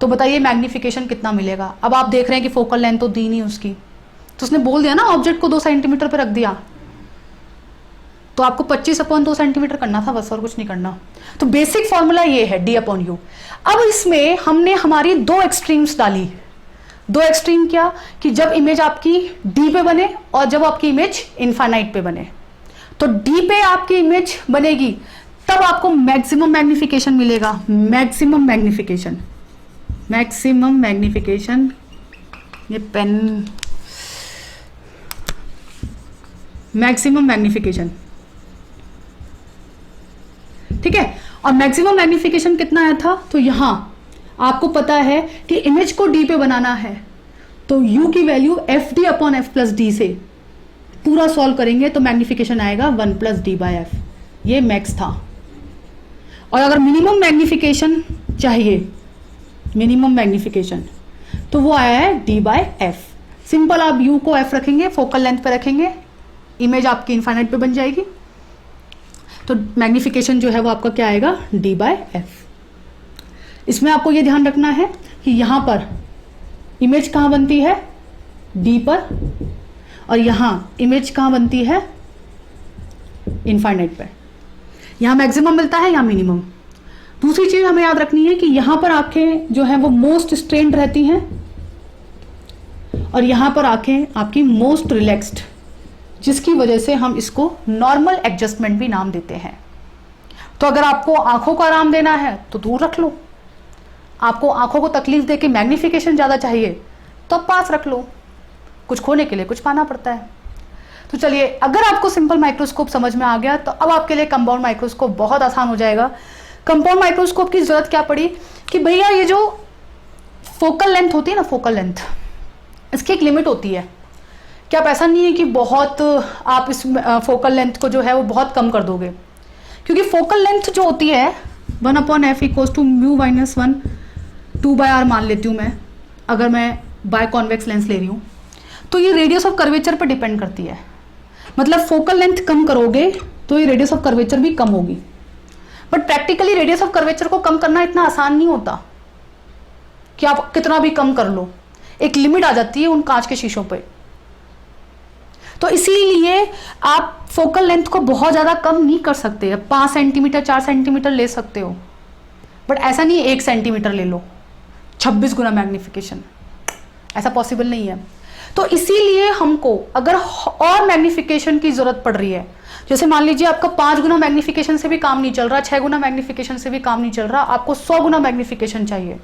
तो बताइए मैग्निफिकेशन कितना मिलेगा। अब आप देख रहे हैं कि फोकल लेंथ तो दी नहीं उसकी, तो उसने बोल दिया ना ऑब्जेक्ट को 2 सेंटीमीटर पे रख दिया, तो आपको 25/2 सेंटीमीटर करना था बस, और कुछ नहीं करना। तो बेसिक फॉर्मूला ये है D अपॉन यू। अब इसमें हमने हमारी 2 एक्सट्रीम्स डाली। 2 एक्सट्रीम क्या, कि जब इमेज आपकी D पे बने और जब आपकी इमेज इनफाइनाइट पे बने। तो D पे आपकी इमेज बनेगी तब आपको मैक्सिमम मैग्निफिकेशन मिलेगा। मैक्सिमम मैग्निफिकेशन, ये पेन, मैक्सिमम मैग्निफिकेशन, ठीक है। और मैक्सिमम मैग्निफिकेशन कितना आया था, तो यहां आपको पता है कि इमेज को D पे बनाना है, तो U की value FD upon F plus D से पूरा सॉल्व करेंगे तो मैग्निफिकेशन आएगा 1 प्लस D/F। ये मैक्स था। और अगर मिनिमम मैग्निफिकेशन चाहिए, मिनिमम मैग्निफिकेशन, तो वो आया है D/F। सिंपल आप U को F रखेंगे, फोकल लेंथ पे रखेंगे, इमेज आपकी इनफाइनाइट पे बन जाएगी, तो मैग्निफिकेशन जो है वो आपका क्या आएगा, D/F। इसमें आपको ये ध्यान रखना है कि यहां पर इमेज कहां बनती है, D पर, और यहां इमेज कहां बनती है, इनफाइनाइट पर। यहां मैक्सिमम मिलता है, यहां मिनिमम। दूसरी चीज हमें याद रखनी है कि यहां पर आंखें जो है वो मोस्ट स्ट्रेन्ड रहती हैं और यहां पर आंखें आपकी मोस्ट रिलैक्स्ड, जिसकी वजह से हम इसको नॉर्मल एडजस्टमेंट भी नाम देते हैं। तो अगर आपको आंखों को आराम देना है तो दूर रख लो, आपको आंखों को तकलीफ दे के मैग्निफिकेशन ज्यादा चाहिए तो आप पास रख लो। कुछ खोने के लिए कुछ पाना पड़ता है। तो चलिए, अगर आपको सिंपल माइक्रोस्कोप समझ में आ गया तो अब आपके लिए कंपाउंड माइक्रोस्कोप बहुत आसान हो जाएगा। कंपाउंड माइक्रोस्कोप की जरूरत क्या पड़ी कि भैया ये जो फोकल लेंथ होती है ना, फोकल लेंथ, इसकी एक लिमिट होती है। क्या आप ऐसा नहीं है कि बहुत आप इस फोकल लेंथ को जो है वो बहुत कम कर दोगे, क्योंकि फोकल लेंथ जो होती है 1/f equals to mu minus 1 2/r मान लेती हूँ मैं, अगर मैं बाय कॉन्वेक्स लेंस ले रही हूँ, तो ये रेडियस ऑफ कर्वेचर पर डिपेंड करती है। मतलब फोकल लेंथ कम करोगे तो ये रेडियस ऑफ कर्वेचर भी कम होगी। But practically radius of curvature को कम करना इतना आसान नहीं होता कि आप कितना भी कम कर लो, एक लिमिट आ जाती है उन कांच के शीशों पे। तो इसीलिए आप फोकल लेंथ को बहुत ज्यादा कम नहीं कर सकते। 5 सेंटीमीटर 4 सेंटीमीटर ले सकते हो, बट ऐसा नहीं 1 सेंटीमीटर ले लो 26 गुना मैग्निफिकेशन, ऐसा पॉसिबल नहीं है। तो इसीलिए हमको अगर और मैग्निफिकेशन की जरूरत पड़ रही है, जैसे मान लीजिए आपका 5 गुना मैग्निफिकेशन से भी काम नहीं चल रहा, 6 गुना मैग्निफिकेशन से भी काम नहीं चल रहा, आपको 100 गुना मैग्निफिकेशन चाहिए,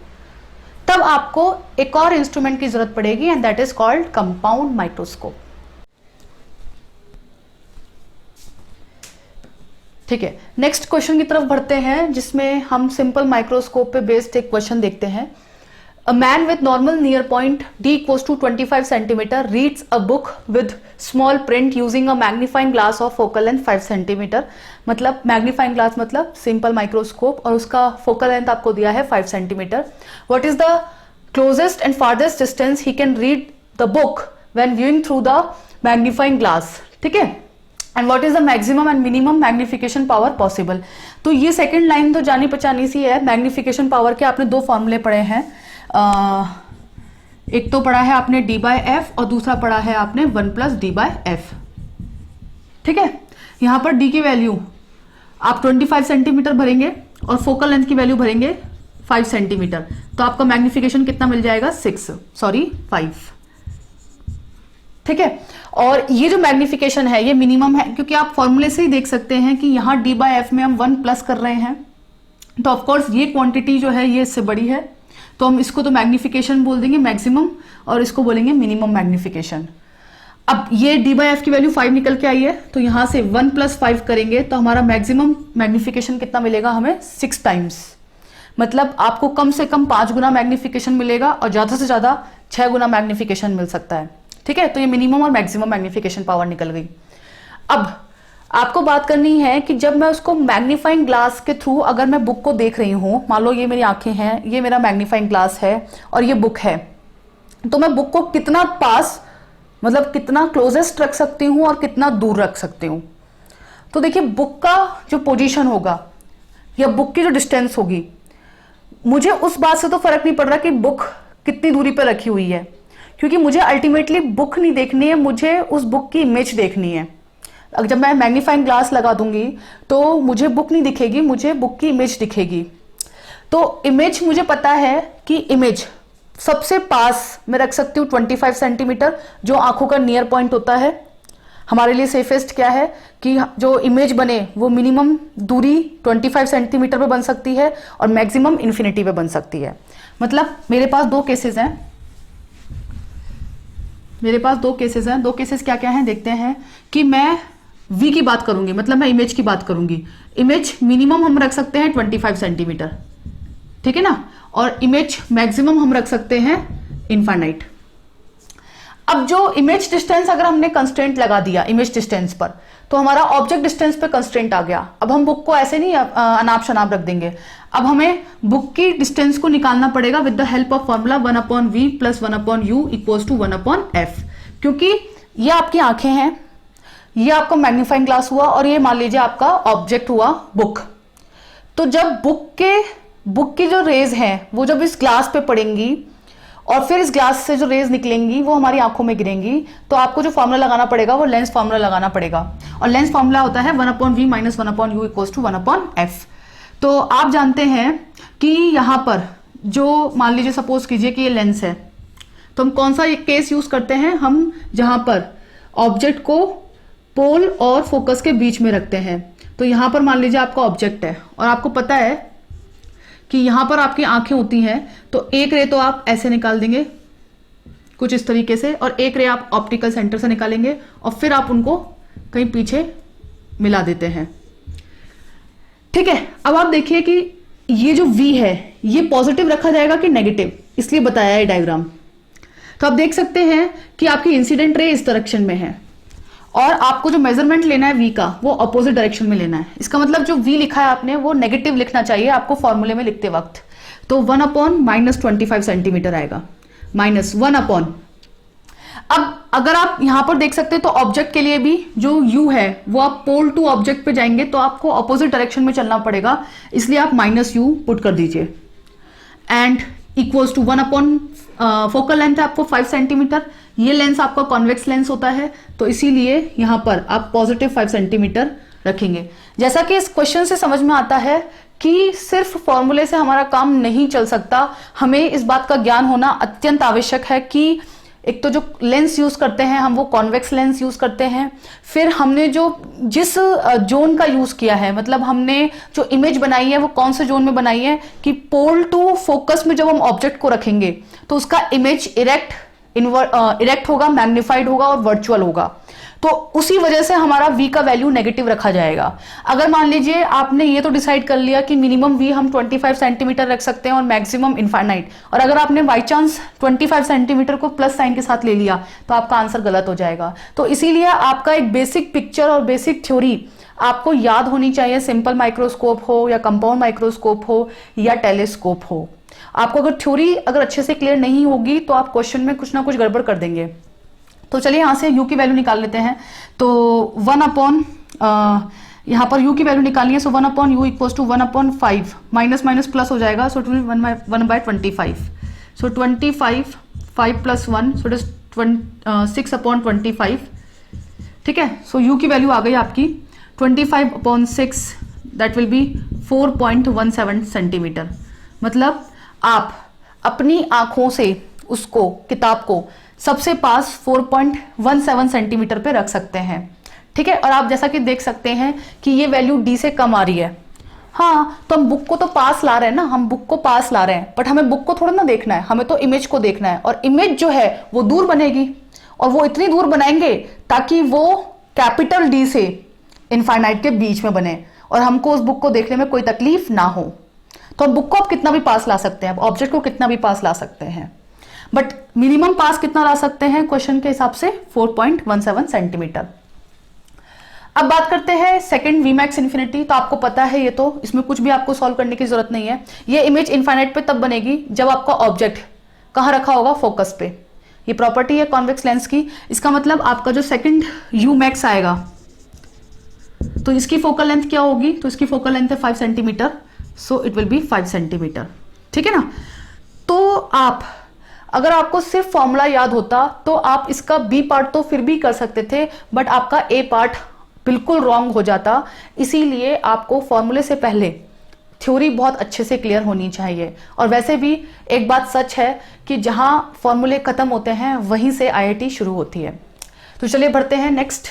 तब आपको एक और इंस्ट्रूमेंट की जरूरत पड़ेगी and that is called compound microscope. ठीक है, नेक्स्ट क्वेश्चन की तरफ बढ़ते हैं, जिसमें हम सिंपल माइक्रोस्कोप पे बेस्ड एक क्वेश्चन देखते हैं। A man with normal near point D equals to 25 centimeter reads a book with small print using a magnifying glass of focal length 5 centimeter। मतलब magnifying glass मतलब simple microscope, और उसका focal length आपको दिया है 5 centimeter। What is the closest and farthest distance he can read the book when viewing through the magnifying glass? ठीक है, and what is the maximum and minimum magnification power possible. तो ये second line तो जानी पहचानी सी है। Magnification power के आपने 2 फॉर्मूले पढ़े हैं, एक तो पढ़ा है आपने D/F और दूसरा पढ़ा है आपने 1 प्लस D/F। ठीक है, यहां पर D की वैल्यू आप 25 सेंटीमीटर भरेंगे और फोकल लेंथ की वैल्यू भरेंगे 5 सेंटीमीटर, तो आपका मैग्निफिकेशन कितना मिल जाएगा 5। ठीक है, और ये जो मैग्निफिकेशन है ये मिनिमम है, क्योंकि आप फॉर्मूले से ही देख सकते हैं कि यहां D/F में हम 1 प्लस कर रहे हैं तो ऑफकोर्स ये क्वांटिटी जो है ये इससे बड़ी है, तो हम इसको तो मैग्निफिकेशन बोल देंगे मैक्सिमम, और इसको बोलेंगे मिनिमम मैग्निफिकेशन। अब ये d बाई एफ की वैल्यू 5 निकल के आई है, तो यहां से 1 + 5 करेंगे तो हमारा मैक्सिमम मैग्निफिकेशन कितना मिलेगा हमें 6 टाइम्स। मतलब आपको कम से कम 5 गुना मैग्निफिकेशन मिलेगा और ज्यादा से ज्यादा 6 गुना मैग्निफिकेशन मिल सकता है। ठीक है, तो ये मिनिमम और मैक्सिमम मैग्निफिकेशन पावर निकल गई। अब आपको बात करनी है कि जब मैं उसको मैग्नीफाइंग ग्लास के थ्रू अगर मैं बुक को देख रही हूं, मान लो ये मेरी आंखें हैं, ये मेरा मैग्नीफाइंग ग्लास है और ये बुक है, तो मैं बुक को कितना पास, मतलब कितना क्लोजेस्ट रख सकती हूं और कितना दूर रख सकती हूं। तो देखिए बुक का जो पोजीशन होगा या बुक की जो डिस्टेंस होगी, मुझे उस बात से तो फर्क नहीं पड़ रहा कि बुक कितनी दूरी पर रखी हुई है, क्योंकि मुझे अल्टीमेटली बुक नहीं देखनी है, मुझे उस बुक की इमेज देखनी है। जब मैं मैग्नीफाइंग ग्लास लगा दूंगी तो मुझे बुक नहीं दिखेगी, मुझे बुक की इमेज दिखेगी। तो इमेज मुझे पता है कि इमेज सबसे पास मैं रख सकती हूँ 25 सेंटीमीटर, जो आंखों का नियर पॉइंट होता है। हमारे लिए सेफेस्ट क्या है कि जो इमेज बने वो मिनिमम दूरी 25 सेंटीमीटर पे बन सकती है और मैक्सिमम इन्फिनिटी पे बन सकती है। मतलब मेरे पास दो केसेस हैं, दो केसेस क्या क्या हैं देखते हैं। कि मैं V की बात करूंगी, मतलब मैं इमेज की बात करूंगी। इमेज मिनिमम हम रख सकते हैं 25 सेंटीमीटर, ठीक है ना, और इमेज मैक्सिमम हम रख सकते हैं इनफाइनाइट। अब जो इमेज डिस्टेंस अगर हमने कंस्ट्रेंट लगा दिया इमेज डिस्टेंस पर, तो हमारा ऑब्जेक्ट डिस्टेंस पे कंस्ट्रेंट आ गया। अब हम बुक को ऐसे नहीं अनाप शनाप रख देंगे, अब हमें बुक की डिस्टेंस को निकालना पड़ेगा with the help of formula 1/v + 1/u = 1/f। क्योंकि ये आपकी आंखें हैं, ये आपका मैग्नीफाइंग ग्लास हुआ और ये मान लीजिए आपका ऑब्जेक्ट हुआ बुक। तो जब बुक की जो रेज हैं वो जब इस ग्लास पे पड़ेंगी और फिर इस ग्लास से जो रेज निकलेंगी वो हमारी आंखों में गिरेंगी, तो आपको जो फॉर्मूला लगाना पड़ेगा वो लेंस फॉर्मूला लगाना पड़ेगा। और लेंस फॉर्मूला होता है 1/v - 1/u = 1/f। तो आप जानते हैं कि यहां पर जो मान लीजिए सपोज कीजिए कि ये लेंस है, तो हम कौन सा केस यूज करते हैं, हम जहां पर ऑब्जेक्ट को पोल और फोकस के बीच में रखते हैं। तो यहां पर मान लीजिए आपका ऑब्जेक्ट है और आपको पता है कि यहां पर आपकी आंखें होती हैं, तो एक रे तो आप ऐसे निकाल देंगे कुछ इस तरीके से, और एक रे आप ऑप्टिकल सेंटर से निकालेंगे और फिर आप उनको कहीं पीछे मिला देते हैं। ठीक है, अब आप देखिए कि ये जो V है ये पॉजिटिव रखा जाएगा कि नेगेटिव, इसलिए बताया है डायग्राम। तो आप देख सकते हैं कि आपकी इंसिडेंट रे इस डायरेक्शन में है और आपको जो मेजरमेंट लेना है V का वो अपोजिट डायरेक्शन में लेना है। इसका मतलब जो V लिखा है आपने वो नेगेटिव लिखना चाहिए आपको फॉर्मूले में लिखते वक्त। तो 1/- 25 सेंटीमीटर आएगा, -1/। अब अगर आप यहां पर देख सकते हैं तो ऑब्जेक्ट के लिए भी जो U है वो आप पोल टू ऑब्जेक्ट पे जाएंगे तो आपको अपोजिट डायरेक्शन में चलना पड़ेगा, इसलिए आप -u पुट कर दीजिए। And equals to 1/, focal length है आपको 5 सेंटीमीटर, ये लेंस आपका कॉन्वेक्स लेंस होता है, तो इसीलिए यहां पर आप पॉजिटिव 5 सेंटीमीटर रखेंगे। जैसा कि इस क्वेश्चन से समझ में आता है कि सिर्फ फॉर्मूले से हमारा काम नहीं चल सकता, हमें इस बात का ज्ञान होना अत्यंत आवश्यक है कि एक तो जो लेंस यूज करते हैं हम वो कॉन्वेक्स लेंस यूज करते हैं, फिर हमने जो जिस जोन का यूज किया है, मतलब हमने जो इमेज बनाई है वो कौन से जोन में बनाई है कि पोल टू फोकस में जब हम ऑब्जेक्ट को रखेंगे तो उसका इमेज इरेक्ट होगा, मैग्निफाइड होगा और वर्चुअल होगा। तो उसी वजह से हमारा V का वैल्यू नेगेटिव रखा जाएगा। अगर मान लीजिए आपने ये तो डिसाइड कर लिया कि मिनिमम V हम 25 सेंटीमीटर रख सकते हैं और मैक्सिमम इनफाइनाइट, और अगर आपने बाई चांस 25 सेंटीमीटर को प्लस साइन के साथ ले लिया तो आपका आंसर गलत हो जाएगा। तो इसीलिए आपका एक बेसिक पिक्चर और बेसिक थ्योरी आपको याद होनी चाहिए, सिंपल माइक्रोस्कोप हो या कंपाउंड माइक्रोस्कोप हो या टेलीस्कोप हो। आपको अगर थ्योरी अगर अच्छे से क्लियर नहीं होगी तो आप क्वेश्चन में कुछ ना कुछ गड़बड़ कर देंगे। तो चलिए यहां से U की वैल्यू निकाल लेते हैं। तो 1/, यहां पर U की वैल्यू निकालनी है, सो 1/u = 1/5, माइनस माइनस प्लस हो जाएगा, सो 1/25। सो 25, 5 + 1, सो इट इज 6/25। ठीक है, सो U की वैल्यू आ गई आपकी 25/6, दैट विल बी 4.17 सेंटीमीटर। मतलब आप अपनी आंखों से उसको किताब को सबसे पास 4.17 सेंटीमीटर पे रख सकते हैं। ठीक है, और आप जैसा कि देख सकते हैं कि ये वैल्यू D से कम आ रही है, हाँ, तो हम बुक को तो पास ला रहे हैं ना, हम बुक को पास ला रहे हैं, बट हमें बुक को थोड़ा ना देखना है, हमें तो इमेज को देखना है। और इमेज जो है वो दूर बनेगी, और वो इतनी दूर बनाएंगे ताकि वो कैपिटल डी से इनफाइनाइट के बीच में बने और हमको उस बुक को देखने में कोई तकलीफ ना हो। तो हम बुक को आप कितना भी पास ला सकते हैं, ऑब्जेक्ट को कितना भी पास ला सकते हैं, बट मिनिमम पास कितना ला सकते हैं क्वेश्चन के हिसाब से 4.17 सेंटीमीटर। अब बात करते हैं सेकंड वी मैक्स इन्फिनिटी। तो आपको पता है ये, तो इसमें कुछ भी आपको सॉल्व करने की जरूरत नहीं है। ये इमेज इनफाइनाइट पे तब बनेगी जब आपका ऑब्जेक्ट कहां रखा होगा, फोकस पे। ये प्रॉपर्टी है कॉन्वेक्स लेंस की। इसका मतलब आपका जो सेकंड यू मैक्स आएगा, तो इसकी फोकल लेंथ क्या होगी, तो इसकी फोकल लेंथ है 5 centimetre, so it will be 5 centimetre. ठीक है ना। तो आप, अगर आपको सिर्फ फॉर्मूला याद होता तो आप इसका बी पार्ट तो फिर भी कर सकते थे, बट आपका ए पार्ट बिल्कुल रॉन्ग हो जाता। इसीलिए आपको फॉर्मूले से पहले थ्योरी बहुत अच्छे से क्लियर होनी चाहिए। और वैसे भी एक बात सच है कि जहां फॉर्मूले खत्म होते हैं वहीं से आईआईटी शुरू होती है। तो चलिए बढ़ते हैं नेक्स्ट